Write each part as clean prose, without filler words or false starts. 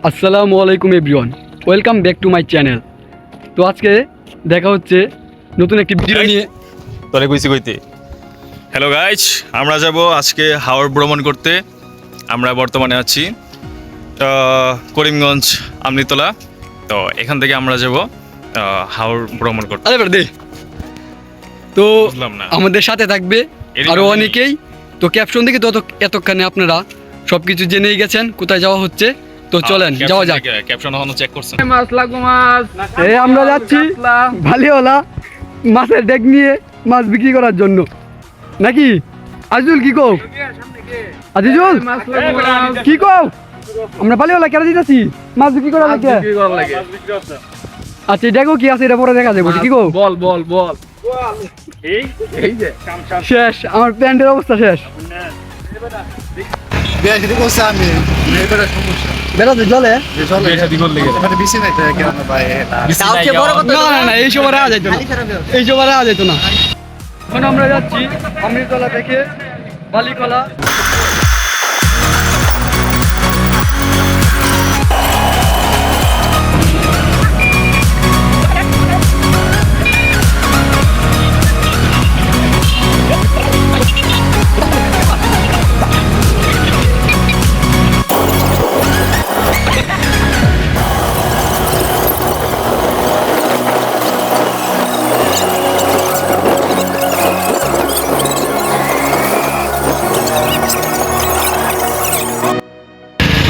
আসসালামু আলাইকুম everyone, welcome back to my channel. তো আজকে দেখা হচ্ছে নতুন একটি ভিডিও নিয়ে। তোরে কইতে হ্যালো গাইজ, আমরা যাব আজকে হাওড় ভ্রমণ করতে। আমরা বর্তমানে আছি করিমগঞ্জ আমনিতলা। তো এখান থেকে আমরা যাব হাওড় ভ্রমণ করতে। আরে দে তো বুঝলাম না। আমাদের সাথে থাকবে আরও অনেকেই। তো ক্যাপশন থেকে এতক্ষণে আপনারা সব কিছু জেনেই গেছেন কোথায় যাওয়া হচ্ছে। তো চলেন যাওয়া যাক। ক্যাপশন এখনো চেক করছেন? মাছ লাগবো মাছ। এই আমরা যাচ্ছি ভালিওলা মাছের ডেক নিয়ে মাছ বিক্রি করার জন্য, নাকি আজিজুল? কি কও আজিজুল? মাছ লাগবো মাছ। কি কও? আমরা ভালিওলা কেন দিতেছি মাছ বিক্রি করার লাগে। কি করা লাগে? আচ্ছা দেখো কি আছে, এটা পরে দেখা যাবে। কি কও? বল বল বল। এই যে শেষ, আমার প্যান্টের অবস্থা শেষ। বেড়াতে জলে না না না, এইসব আর যাইতো না, এইসব আর যাইতো না। এখন আমরা যাচ্ছি আমরিতলা থেকে বালিকলা।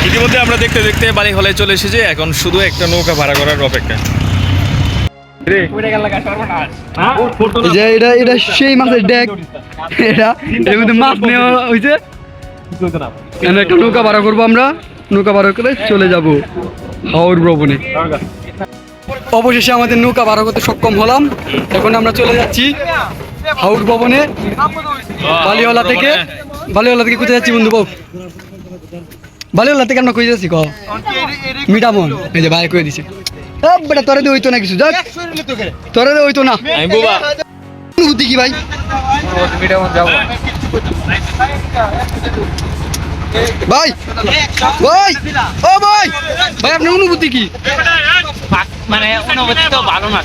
ইতিমধ্যে আমরা দেখতে দেখতে বালি হলে চলে এসেছি। এখন শুধু একটা নৌকা ভাড়া করার অপেক্ষা। যে এটা সেই মাছের ডেক, এটা এর মধ্যে মাছ নেওয়া হয়েছে। এখানে একটা নৌকা ভাড়া করবো আমরা, নৌকা ভাড়া করে চলে যাব হাওড় ভ্রমণে। অবশেষে আমাদের নৌকা ভাড়া করতে সক্ষম হলাম। এখন আমরা চলে যাচ্ছি হাওড় ভবনে বালিওয়ালা থেকে। বালিওয়ালা থেকে কোথায় যাচ্ছি বন্ধু? বউ বালিওয়ালা থেকে আমরা কই যাচ্ছি ক মিটামন। এই যে ভাই কয়ে দিছে বেটা, তোরে দিয়ে হইতো না কিছু, যাক তোরে দিয়ে হইতো না। অনুভূতি কি ভাই? ভাই ভাই ও ভাই ভাই, আপনার অনুভূতি কি? মানে অনুভূতি তো ভালো না,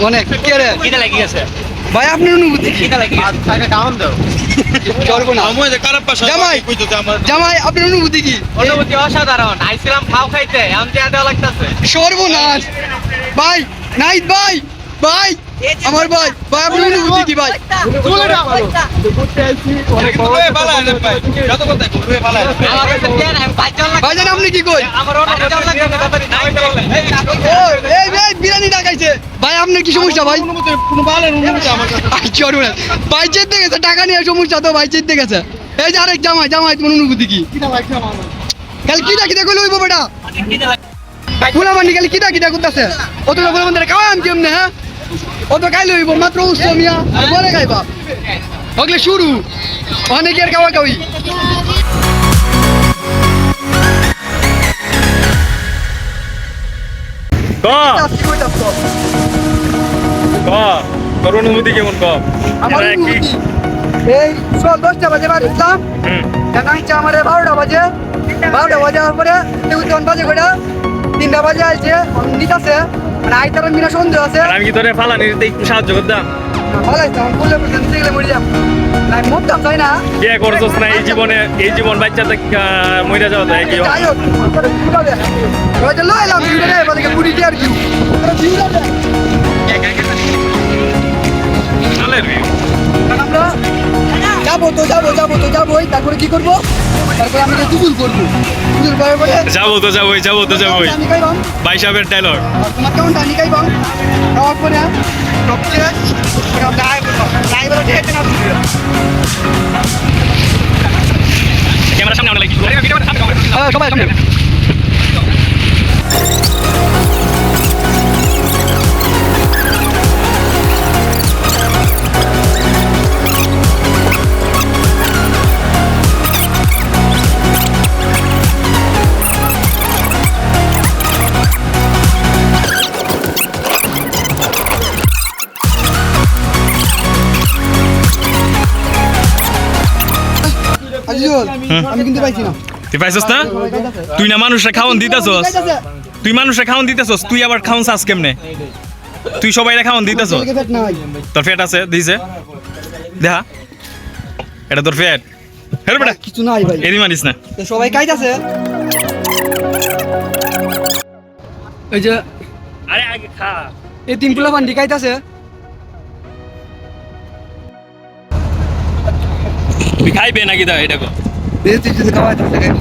অনেক কে রে খিদে লেগে গেছে। ভাই, আপনার অনুভূতি কি? খিদে লেগে গেছে। চলবো না জামাই, জামাই আপনার অনুভূতি কি? অনুভূতি অসাধারণ। আইছিলাম খাও খাইতে, এখন চেয়ে দেওয়া লাগতেছে। সর্বনাশ ভাই, নাইট ভাই, ভাই আমার ভাই, ভাই আপনার অনুভূতি কি ভাই? আমার কাছে দেন, আমি বাইচাল লাগছে। ভাই জান আপনি কি কই? আমার অনুভূতি লাগছে, তাড়াতাড়ি নাইতে বললেন। এই ভাই বিরিয়ানি ডাকাইছে ভাই, আপনার কি সমস্যা ভাই? সর্বনাশ ভাই, চেতে গেছে টাকা নিয়ে সমস্যা তো ভাই, চেতে গেছে। এই যে আরেক জামাই, জামাই তোমার অনুভূতি কি? কাল কি ডাকি দেখো লইব বেটা ফুলা বান্ডি, কাল কি ডাকি করতেছে অত ফুলা বান্ডি খাওয়াম কেমনে? হ্যাঁ অত খাইলে হইব মাত্র উৎসব মিয়া, পরে খাইবা হগলে শুরু অনেকের খাওয়া খাওয়ি। তোর অনুভূতি কেমন? আমার অনুভূতি এই সকাল 10টা বাজে বাড়ি উঠলাম, জানাইছে আমার 12টা বাজে, 12টা বাজে যাওয়ার পরে 2 বাজে করে 3টা বাজে আইছে নিতাছে, মানে আইতার মিনা সন্দেহ আছে। আমি কি তোরে ফালা নিতে একটু সাহায্য করতাম? ভালো আছে, আমি বললে গেলে মরে যাম, আমি মরতাম চাই না। বিয়ে করছস না এই জীবনে, এই জীবন বাচ্চাতে মরে যাওয়া যায় কি? যাই হোক ওইটা লই এলাম ভিডিও রে, বলে পুরি কি আর কি আমরা যাবোই। তারপরে কি করবো? তারপরে আমি দুপুর করবো, দুপুর করার পরে যাবোই আমি খাইবাম ভাই সাহেবের ডায়লগ। তোমার কেমন টানি খাইবাম, খাওয়ার পরে সবচেয়ে ক্যামেরার সামনে অনেক সবাই সামনে আজিজুল, আমি কিন্তু পাইছি না। তুই পাইছস না? তুই না মানুষরা খাওন দিতাছস, তুই মানুষরা খাওন দিতাছস, তুই আবার খাওন চাস কেমনে? তুই সবাইরা খাওন দিতাছস, তোর ফ্যাট আছে দিছে দেখা, এটা তোর ফ্যাট। হেরে বেটা কিছু নাই ভাই, এদি মানিস না। তো সবাই খাইতাছে। এই যে আরে আগে খা। এই তিন পোলা বান্ডি খাইতাছে। তুই খাইবে নাকি দা এটা কো? এই তুই যদি খাওয়াই তাহলে খাই।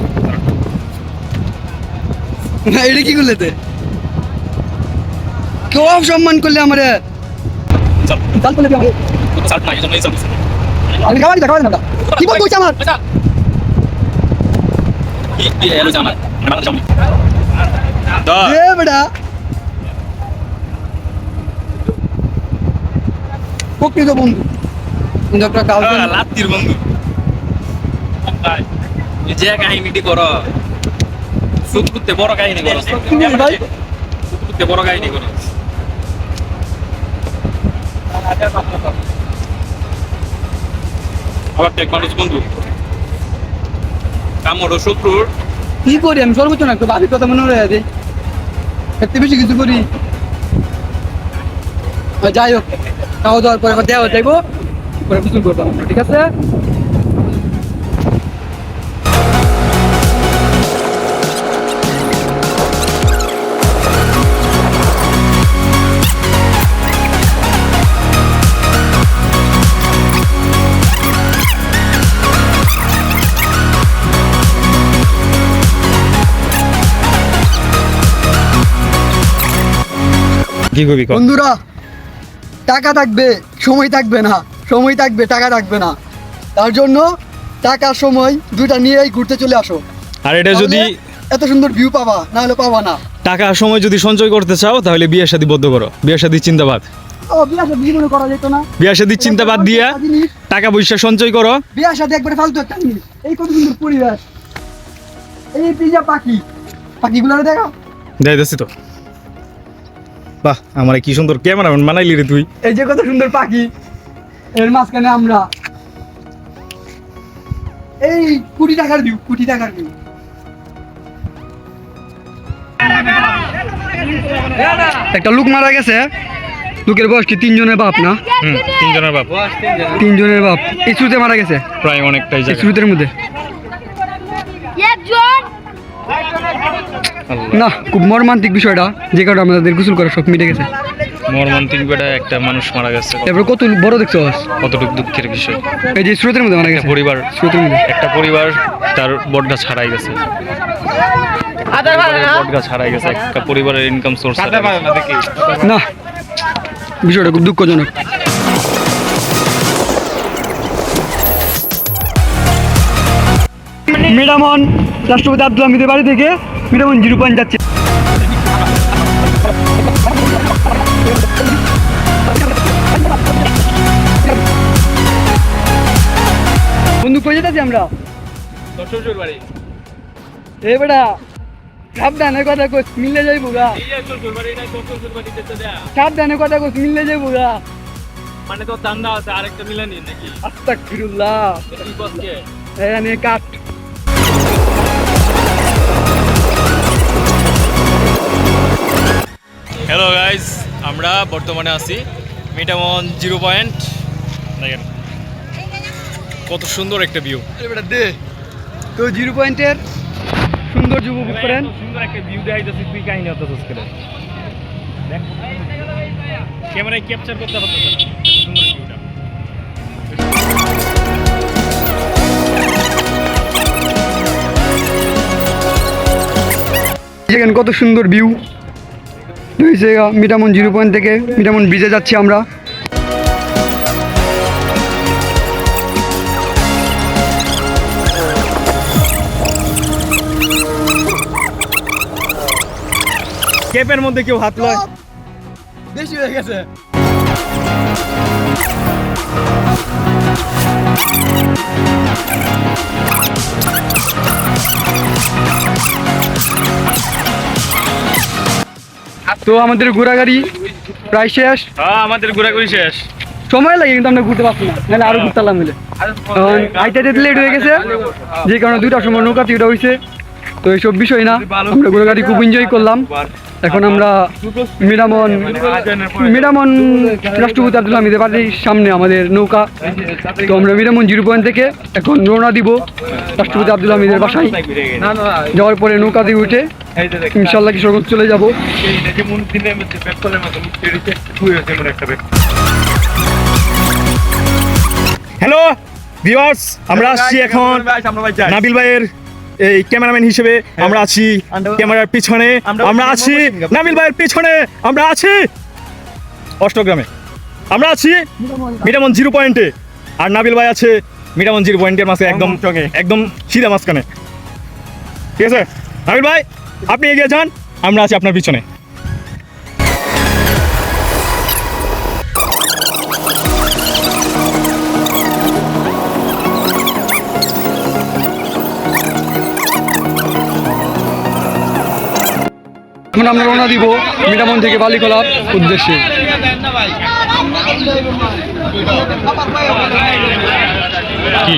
না এটা কি করলে তে? কেউ সম্মান করলে আমারে চল চাল করলে আমাকে চল না, এই চল। আমি খাওয়াই না কি বল কইছ আমার কি এলো জামা আমার জামা দা এ বেটা প্রকৃত বন্ধু কিন্তু একটা কাজ লাত্তির বন্ধু। এই যে কাহিনীটি করো, সুতকুতে বড় কাহিনী করো, ভাই সুতকুতে বড় কাহিনী করো। আবার টেক মানুষ বন্ধু কামড় শত্রুর কি করি আমি সর্বোচ্চ না একটু বাড়ির কথা মনে রয়ে দেয় এত বেশি কিছু করি। যাই হোক খাওয়া দাওয়ার পরে দেওয়া যাইবো পরে কিছু করবো আমরা, ঠিক আছে? কি করবি বন্ধুরা টাকা থাকবে সময় থাকবে না, সময় থাকবে টাকা থাকবে না, তার জন্য টাকার সময় দুইটা নিয়েই ঘুরতে চলে আসো। আর এটা যদি তাহলে এত সুন্দর ভিউ পাবা, না হলে পাবা না। টাকার সময় যদি সঞ্চয় করতে চাও তাহলে বিয়ে শাদী বদ্ধ করো, বিয়ে শাদীর চিন্তা বাদ, ও বিয়া শাদী জীবনে করা যেত না। বিয়ে শাদীর চিন্তা বাদ দিয়া জিনিস, টাকা পয়সা সঞ্চয় করো। বিয়া শাদী একবারে ফালতু একটা জিনিস। এই কত সুন্দর পরিবেশ, এই পিজা পাখি, পাখিগুলো দেখা। যাইতেছি তো। বাহ, আমার কি সুন্দর ক্যামেরাম্যান বানাইলি রে তুই। এই যে কত সুন্দর পাখি, এর মাঝখানে আমরা। এই কোটি টাকার ভিউ, কোটি টাকার ভিউ। একটা লোক মারা গেছে, লোকের বয়স কি 3 জনের বাপ না? তিনজনের বাপ, 3 জনের বাপ এই স্রোতে মারা গেছে, প্রায় অনেকটাই এই জায়গা। স্রোতের মধ্যে। না খুব মর্মান্তিক বিষয়টা, যে কারণে আমাদের গোসল করা সব মিটে গেছে। মর্মান্তিক বেটা একটা মানুষ মারা গেছে, তারপর কত বড় দেখছো কতটুকু দুঃখের বিষয়। এই যে স্রোতের মধ্যে মারা গেছে, পরিবার, স্রোতের মধ্যে। একটা পরিবার তার বটগাছ হারাই গেছে, বটগাছ হারাই গেছে, একটা পরিবারের ইনকাম সোর্স। না বিষয়টা খুব দুঃখজনক। মিরামন রাষ্ট্রপতি আব্দুল হামিদের বাড়ি থেকে মিরামন 0 পয়েন্ট যাচ্ছে। বন্ধু কই যেতেছি আমরা? এ বেটা সাবধানে কথা কইস, মিলে যাইবো গা। সাবধানে কথা কইস, মিলে যাইবো গা। মানে তো দান্দা আছে আরেকটা মিলানি নাকি? আস্তাগফিরুল্লাহ। কি বসকে এখানে কাট। হ্যালো গাইস, আমরা বর্তমানে আছি মিটামন 0 পয়েন্ট। দেখেন কত সুন্দর একটা ভিউ। দে তো 0 পয়েন্টের সৌন্দর্য উপভোগ করেন। সুন্দর একটা ভিউ দেখাইতেছি, তুই কাহিনী হতে করে দেখ, ক্যামেরায় ক্যাপচার করতে পারতেছ না সুন্দর ভিউটা। দেখেন কত সুন্দর ভিউ হয়েছে মিটামন 0 পয়েন্ট থেকে মিটামন ব্রিজে যাচ্ছি আমরা। ক্যাপের মধ্যে কেউ হাত লয়, বেশি হয়ে গেছে। তো আমাদের ঘোরাঘুরি প্রায় শেষ। হ্যাঁ আমাদের ঘোরাঘুরি শেষ। সময় লাগে কিন্তু আমরা ঘুরতে পারছি না, নাহলে আরো ঘুরতে পারলাম মিলে। এখন আইতে লেট হয়ে গেছে, যে কারণে 2টার সময় নৌকা তিউটা হয়েছে। তো এইসব বিষয় না, আমরা ঘোরাঘুরি খুব এনজয় করলাম। এখন আমরা মিরামন রাষ্ট্রপতি আব্দুল হামিদের বাড়ির সামনে আমাদের নৌকা। তো আমরা মিরামন 0 পয়েন্ট থেকে এখন রওনা দিব রাষ্ট্রপতি আব্দুল হামিদের বাসায়। যাওয়ার পরে নৌকা দিয়ে উঠে ইনশাল্লাহ কিশোরগঞ্জ চলে যাব। হ্যালো ভিউয়ার্স, আমরা আসছি এখন নাবিল ভাইয়ের এই ক্যামেরাম্যান হিসেবে। আমরা আছি ক্যামেরার পিছনে, আমরা আছি নাবিল ভাইয়ের পিছনে, আমরা আছি অষ্টগ্রামে, আমরা আছি মিরামন 0 পয়েন্টে, আর নাবিল ভাই আছে মিরামন 0 পয়েন্টের মাঝে একদম একদম সিধা মাঝখানে। ঠিক আছে নাবিল ভাই, আপনি এগিয়ে যান, আমরা আছি আপনার পিছনে। এখন আমরা রওনা দিব মিরামন থেকে বালিখোলার উদ্দেশ্যে। কি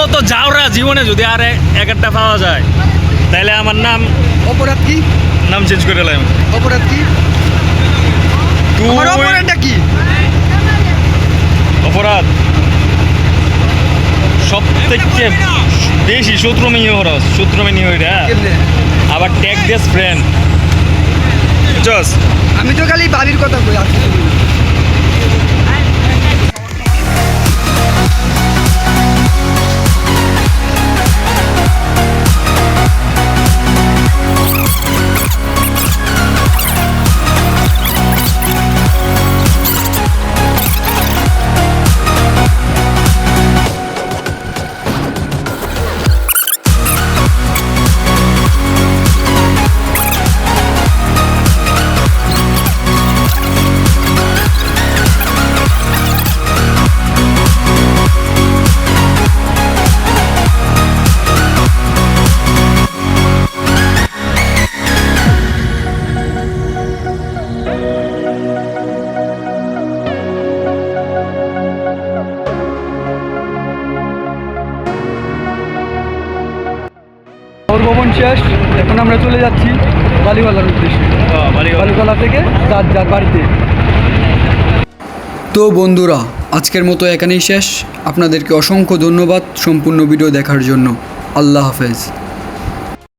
মতো যাওরা জীবনে যদি আর একটা পাওয়া যায়, তাহলে আমার নাম অপরাধ কি? নাম চেঞ্জ করে এলাম। অপরাধ কি? অপরাধটা কি? অপরাধ সব থেকে বেশি শত্রুমি হরস, শত্রুমি হইরা আবার ট্যাগ দিস ফ্রেন্ড। বুঝছস? আমি তো খালি বাড়ির কথা কই। ভ্রমণ শেষ, এখন আমরা চলে যাচ্ছি বালিওয়ালার উদ্দেশ্যে। বালিওয়ালা থেকে যার বাড়িতে। তো বন্ধুরা, আজকের মতো এখানেই শেষ। আপনাদেরকে অসংখ্য ধন্যবাদ সম্পূর্ণ ভিডিও দেখার জন্য। আল্লাহ হাফেজ।